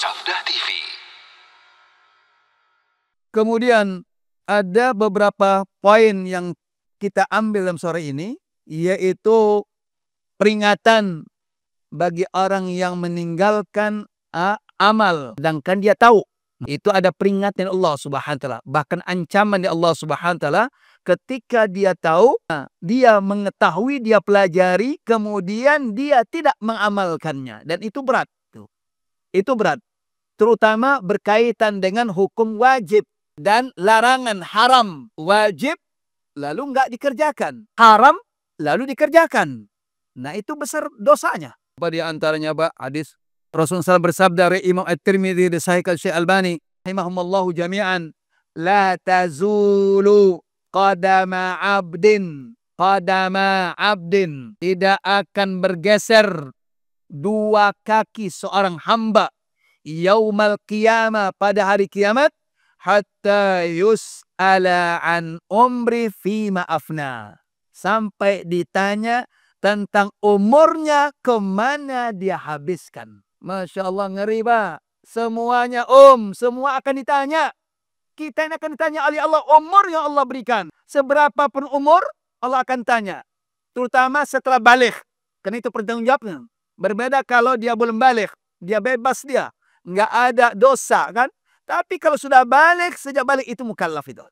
Sabda TV. Kemudian ada beberapa poin yang kita ambil dalam sore ini, yaitu peringatan bagi orang yang meninggalkan amal, sedangkan dia tahu. Itu ada peringatan Allah Subhanahu wa taala, bahkan ancaman dari Allah Subhanahu wa taala ketika dia tahu, dia mengetahui, dia pelajari, kemudian dia tidak mengamalkannya, dan itu berat. Itu berat, terutama berkaitan dengan hukum wajib dan larangan. Haram, wajib, lalu nggak dikerjakan. Haram, lalu dikerjakan. Nah, itu besar dosanya. Apa di antaranya, Pak? Hadis Rasulullah SAW bersabda, dari Imam At-Tirmidzi, disahihkan Syekh Albani rahimahumallahu jami'an, la tazulu qadama abdin, tidak akan bergeser dua kaki seorang hamba yaumal qiyamah, pada hari kiamat, hatta yus'ala an umri fima afna, sampai ditanya tentang umurnya kemana dia habiskan. Masya Allah, ngeri, Pak. Semuanya semua akan ditanya. Kita ini akan ditanya oleh Allah umur yang Allah berikan. Seberapa pun umur, Allah akan tanya. Terutama setelah balik. Karena itu pertanggungjawabnya. Berbeda kalau dia belum balik. Dia bebas dia. Nggak ada dosa, kan? Tapi kalau sudah balik, sejak balik itu mukallaf itu.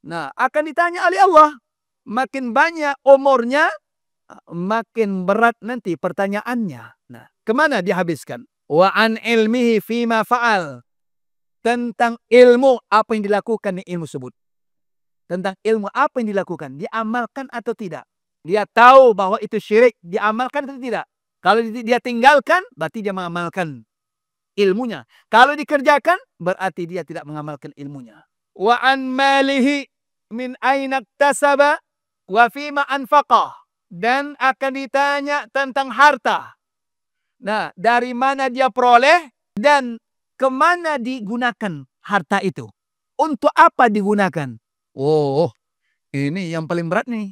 Nah, akan ditanya oleh Allah. Makin banyak umurnya, makin berat nanti pertanyaannya. Nah, kemana dia habiskan? Wa an ilmihi fima fa'al. Tentang ilmu, apa yang dilakukan di ilmu tersebut. Tentang ilmu, apa yang dilakukan. Diamalkan atau tidak. Dia tahu bahwa itu syirik. Diamalkan atau tidak. Kalau dia tinggalkan, berarti dia mengamalkan ilmunya. Kalau dikerjakan, berarti dia tidak mengamalkan ilmunya. Wa an malihi min aina iktasaba wa fima anfaqah. Dan akan ditanya tentang harta. Nah, dari mana dia peroleh dan kemana digunakan harta itu. Untuk apa digunakan? Oh, ini yang paling berat nih.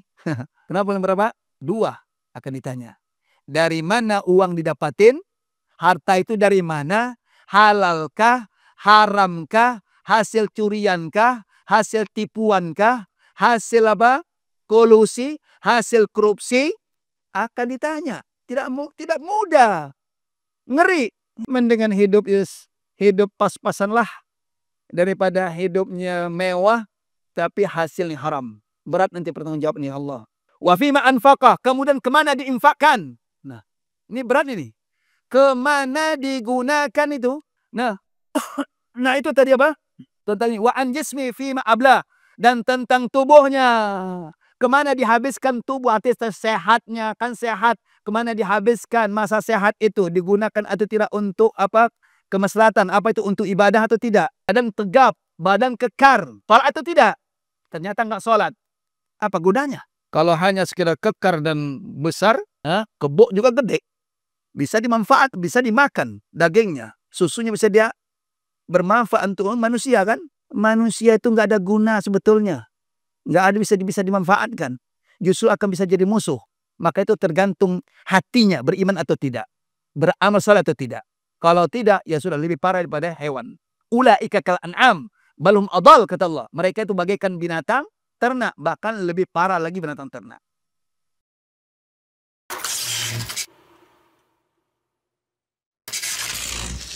Kenapa paling berat, Pak? Dua akan ditanya. Dari mana uang didapatin? Harta itu dari mana? Halalkah? Haramkah? Hasil curiankah? Hasil tipuankah? Hasil apa? Kolusi? Hasil korupsi? Akan ditanya. Tidak mudah. Ngeri. Mendingan hidup pas-pasan lah daripada hidupnya mewah tapi hasilnya haram. Berat nanti pertanggungjawabannya Allah. Wa fima anfaqah, kemudian kemana diinfakkan. Nah, ini berat ini. Kemana digunakan itu? Nah, itu tadi apa? Tentang wa an jismi fima abla, dan tentang tubuhnya. Kemana dihabiskan tubuh, artinya sehatnya, kan sehat. Kemana dihabiskan masa sehat itu, digunakan atau tidak untuk apa? Kemaslahatan, apa itu untuk ibadah atau tidak? Badan tegap, badan kekar, sholat atau tidak? Ternyata nggak sholat. Apa gunanya? Kalau hanya sekedar kekar dan besar, kebok juga gede. Bisa dimanfaat, bisa dimakan dagingnya. Susunya bisa dia bermanfaat untuk manusia, kan? Manusia itu nggak ada guna sebetulnya. Nggak ada bisa dimanfaatkan. Justru akan bisa jadi musuh. Maka itu tergantung hatinya, beriman atau tidak. Beramal saleh atau tidak. Kalau tidak, ya sudah lebih parah daripada hewan. Ulaika kal an'am, balhum adal, kata Allah. Mereka itu bagaikan binatang ternak, bahkan lebih parah lagi binatang ternak.